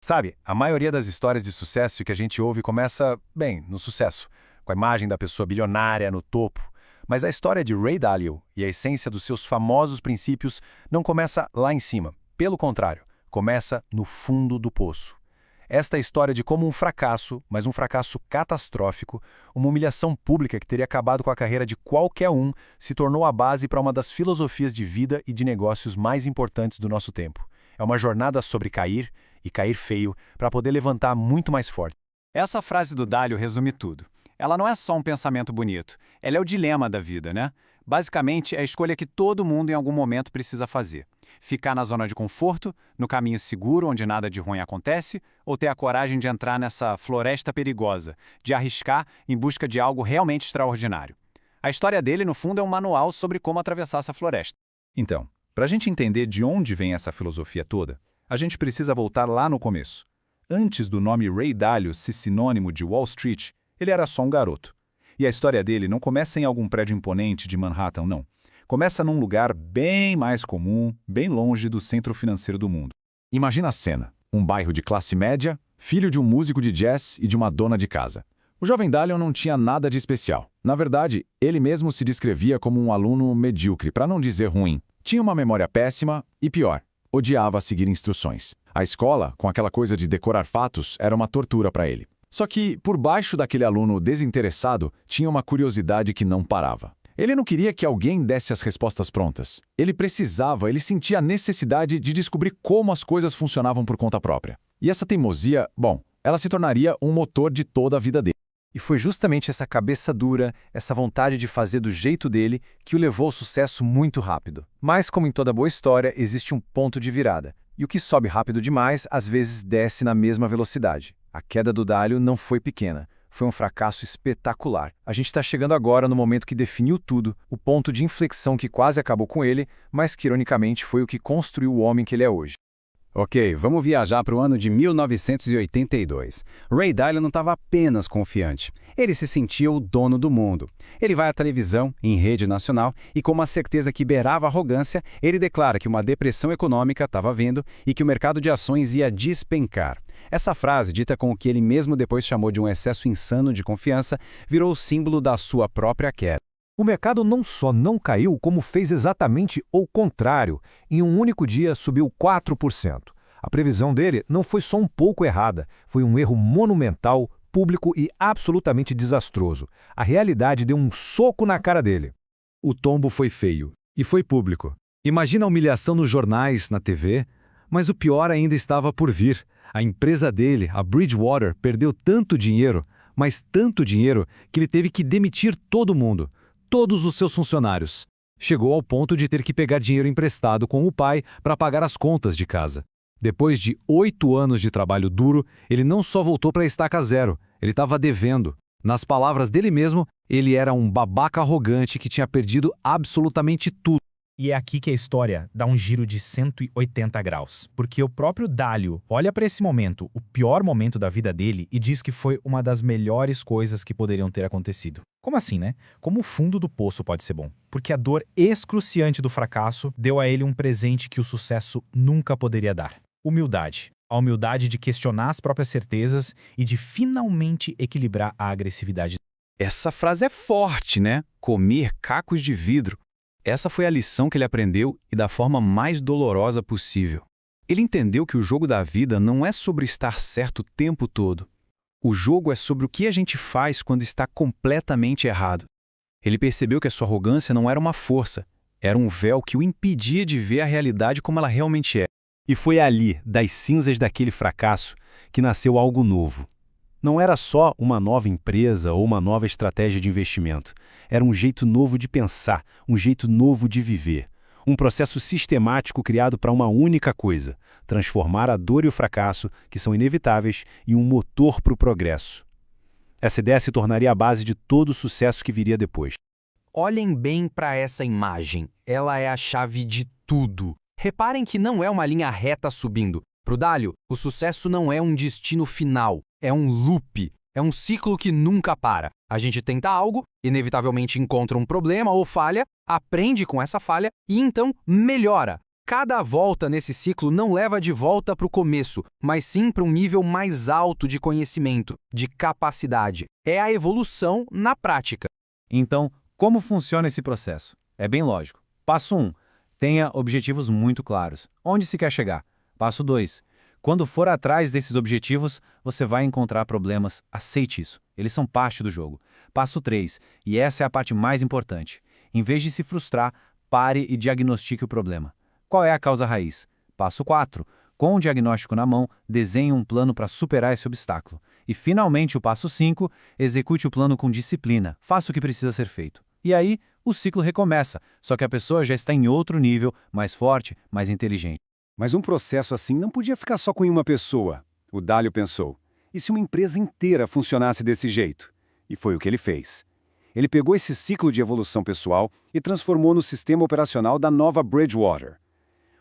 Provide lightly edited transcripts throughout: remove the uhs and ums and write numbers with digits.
Sabe, a maioria das histórias de sucesso que a gente ouve começa, bem, no sucesso, com a imagem da pessoa bilionária no topo. Mas a história de Ray Dalio e a essência dos seus famosos princípios não começa lá em cima. Pelo contrário, começa no fundo do poço. Esta é a história de como um fracasso, mas um fracasso catastrófico, uma humilhação pública que teria acabado com a carreira de qualquer um, se tornou a base para uma das filosofias de vida e de negócios mais importantes do nosso tempo. É uma jornada sobre cair, e cair feio, para poder levantar muito mais forte. Essa frase do Dalio resume tudo. Ela não é só um pensamento bonito, ela é o dilema da vida, né? Basicamente, é a escolha que todo mundo em algum momento precisa fazer. Ficar na zona de conforto, no caminho seguro onde nada de ruim acontece, ou ter a coragem de entrar nessa floresta perigosa, de arriscar em busca de algo realmente extraordinário. A história dele, no fundo, é um manual sobre como atravessar essa floresta. Então, para a gente entender de onde vem essa filosofia toda, a gente precisa voltar lá no começo. Antes do nome Ray Dalio ser sinônimo de Wall Street, ele era só um garoto. E a história dele não começa em algum prédio imponente de Manhattan, não. Começa num lugar bem mais comum, bem longe do centro financeiro do mundo. Imagina a cena. Um bairro de classe média, filho de um músico de jazz e de uma dona de casa. O jovem Dalio não tinha nada de especial. Na verdade, ele mesmo se descrevia como um aluno medíocre, para não dizer ruim. Tinha uma memória péssima e, pior, odiava seguir instruções. A escola, com aquela coisa de decorar fatos, era uma tortura para ele. Só que, por baixo daquele aluno desinteressado, tinha uma curiosidade que não parava. Ele não queria que alguém desse as respostas prontas. Ele sentia a necessidade de descobrir como as coisas funcionavam por conta própria. E essa teimosia, bom, ela se tornaria um motor de toda a vida dele. E foi justamente essa cabeça dura, essa vontade de fazer do jeito dele, que o levou ao sucesso muito rápido. Mas, como em toda boa história, existe um ponto de virada. E o que sobe rápido demais, às vezes desce na mesma velocidade. A queda do Dalio não foi pequena. Foi um fracasso espetacular. A gente está chegando agora no momento que definiu tudo, o ponto de inflexão que quase acabou com ele, mas que ironicamente foi o que construiu o homem que ele é hoje. Ok, vamos viajar para o ano de 1982. Ray Dalio não estava apenas confiante. Ele se sentia o dono do mundo. Ele vai à televisão, em rede nacional, e com uma certeza que beirava arrogância, ele declara que uma depressão econômica estava vindo e que o mercado de ações ia despencar. Essa frase, dita com o que ele mesmo depois chamou de um excesso insano de confiança, virou o símbolo da sua própria queda. O mercado não só não caiu, como fez exatamente o contrário. Em um único dia, subiu 4%. A previsão dele não foi só um pouco errada, foi um erro monumental, público e absolutamente desastroso. A realidade deu um soco na cara dele. O tombo foi feio e foi público. Imagina a humilhação nos jornais, na TV, mas o pior ainda estava por vir. A empresa dele, a Bridgewater, perdeu tanto dinheiro, mas tanto dinheiro, que ele teve que demitir todo mundo. Todos os seus funcionários. Chegou ao ponto de ter que pegar dinheiro emprestado com o pai para pagar as contas de casa. Depois de 8 anos de trabalho duro, ele não só voltou para a estaca zero, ele estava devendo. Nas palavras dele mesmo, ele era um babaca arrogante que tinha perdido absolutamente tudo. E é aqui que a história dá um giro de 180 graus, porque o próprio Dalio olha para esse momento, o pior momento da vida dele, e diz que foi uma das melhores coisas que poderiam ter acontecido. Como assim, né? Como o fundo do poço pode ser bom? Porque a dor excruciante do fracasso deu a ele um presente que o sucesso nunca poderia dar. Humildade. A humildade de questionar as próprias certezas e de finalmente equilibrar a agressividade. Essa frase é forte, né? Comer cacos de vidro. Essa foi a lição que ele aprendeu e da forma mais dolorosa possível. Ele entendeu que o jogo da vida não é sobre estar certo o tempo todo. O jogo é sobre o que a gente faz quando está completamente errado. Ele percebeu que a sua arrogância não era uma força, era um véu que o impedia de ver a realidade como ela realmente é. E foi ali, das cinzas daquele fracasso, que nasceu algo novo. Não era só uma nova empresa ou uma nova estratégia de investimento. Era um jeito novo de pensar, um jeito novo de viver. Um processo sistemático criado para uma única coisa: transformar a dor e o fracasso, que são inevitáveis, em um motor para o progresso. Essa ideia se tornaria a base de todo o sucesso que viria depois. Olhem bem para essa imagem. Ela é a chave de tudo. Reparem que não é uma linha reta subindo. Para o Dalio, o sucesso não é um destino final, é um loop, é um ciclo que nunca para. A gente tenta algo, inevitavelmente encontra um problema ou falha, aprende com essa falha e então melhora. Cada volta nesse ciclo não leva de volta para o começo, mas sim para um nível mais alto de conhecimento, de capacidade. É a evolução na prática. Então, como funciona esse processo? É bem lógico. Passo 1. Tenha objetivos muito claros. Onde se quer chegar? Passo 2. Quando for atrás desses objetivos, você vai encontrar problemas. Aceite isso. Eles são parte do jogo. Passo 3. E essa é a parte mais importante. Em vez de se frustrar, pare e diagnostique o problema. Qual é a causa raiz? Passo 4. Com o diagnóstico na mão, desenhe um plano para superar esse obstáculo. E, finalmente, o passo 5, execute o plano com disciplina. Faça o que precisa ser feito. E aí, o ciclo recomeça, só que a pessoa já está em outro nível, mais forte, mais inteligente. Mas um processo assim não podia ficar só com uma pessoa. O Dalio pensou. E se uma empresa inteira funcionasse desse jeito? E foi o que ele fez. Ele pegou esse ciclo de evolução pessoal e transformou no sistema operacional da nova Bridgewater.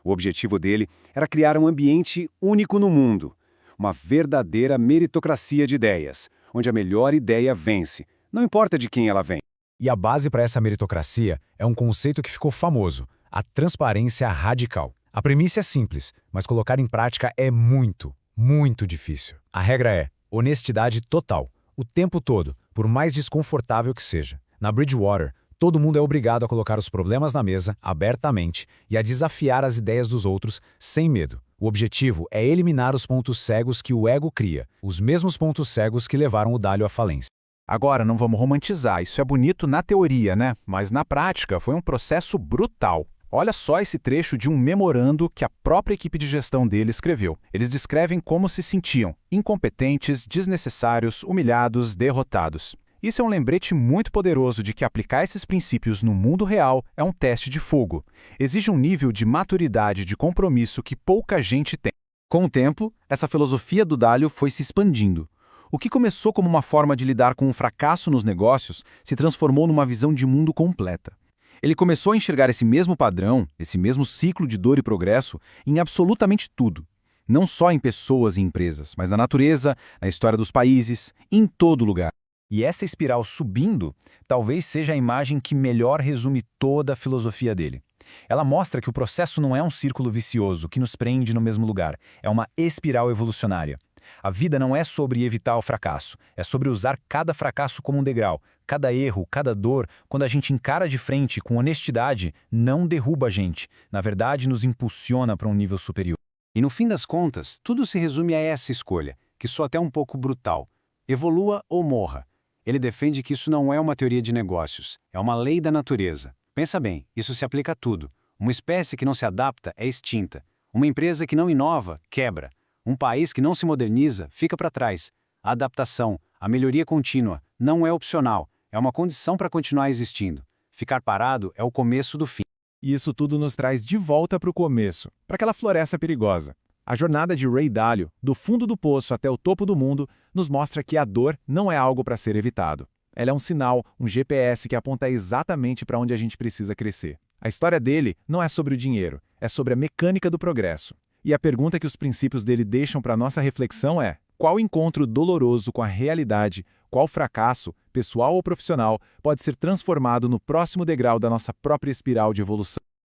O objetivo dele era criar um ambiente único no mundo. Uma verdadeira meritocracia de ideias, onde a melhor ideia vence, não importa de quem ela vem. E a base para essa meritocracia é um conceito que ficou famoso, a transparência radical. A premissa é simples, mas colocar em prática é muito, muito difícil. A regra é honestidade total, o tempo todo, por mais desconfortável que seja. Na Bridgewater, todo mundo é obrigado a colocar os problemas na mesa, abertamente, e a desafiar as ideias dos outros, sem medo. O objetivo é eliminar os pontos cegos que o ego cria, os mesmos pontos cegos que levaram o Dalio à falência. Agora, não vamos romantizar, isso é bonito na teoria, né? Mas na prática foi um processo brutal. Olha só esse trecho de um memorando que a própria equipe de gestão dele escreveu. Eles descrevem como se sentiam: incompetentes, desnecessários, humilhados, derrotados. Isso é um lembrete muito poderoso de que aplicar esses princípios no mundo real é um teste de fogo. Exige um nível de maturidade e de compromisso que pouca gente tem. Com o tempo, essa filosofia do Dalio foi se expandindo. O que começou como uma forma de lidar com o fracasso nos negócios se transformou numa visão de mundo completa. Ele começou a enxergar esse mesmo padrão, esse mesmo ciclo de dor e progresso, em absolutamente tudo. Não só em pessoas e empresas, mas na natureza, na história dos países, em todo lugar. E essa espiral subindo talvez seja a imagem que melhor resume toda a filosofia dele. Ela mostra que o processo não é um círculo vicioso que nos prende no mesmo lugar, é uma espiral evolucionária. A vida não é sobre evitar o fracasso, é sobre usar cada fracasso como um degrau. Cada erro, cada dor, quando a gente encara de frente com honestidade, não derruba a gente. Na verdade, nos impulsiona para um nível superior. E no fim das contas, tudo se resume a essa escolha, que soa até um pouco brutal. Evolua ou morra. Ele defende que isso não é uma teoria de negócios, é uma lei da natureza. Pensa bem, isso se aplica a tudo. Uma espécie que não se adapta é extinta. Uma empresa que não inova, quebra. Um país que não se moderniza, fica para trás. A adaptação, a melhoria contínua, não é opcional, é uma condição para continuar existindo. Ficar parado é o começo do fim. E isso tudo nos traz de volta para o começo, para aquela floresta perigosa. A jornada de Ray Dalio, do fundo do poço até o topo do mundo, nos mostra que a dor não é algo para ser evitado. Ela é um sinal, um GPS que aponta exatamente para onde a gente precisa crescer. A história dele não é sobre o dinheiro, é sobre a mecânica do progresso. E a pergunta que os princípios dele deixam para nossa reflexão é: qual encontro doloroso com a realidade, qual fracasso, pessoal ou profissional, pode ser transformado no próximo degrau da nossa própria espiral de evolução?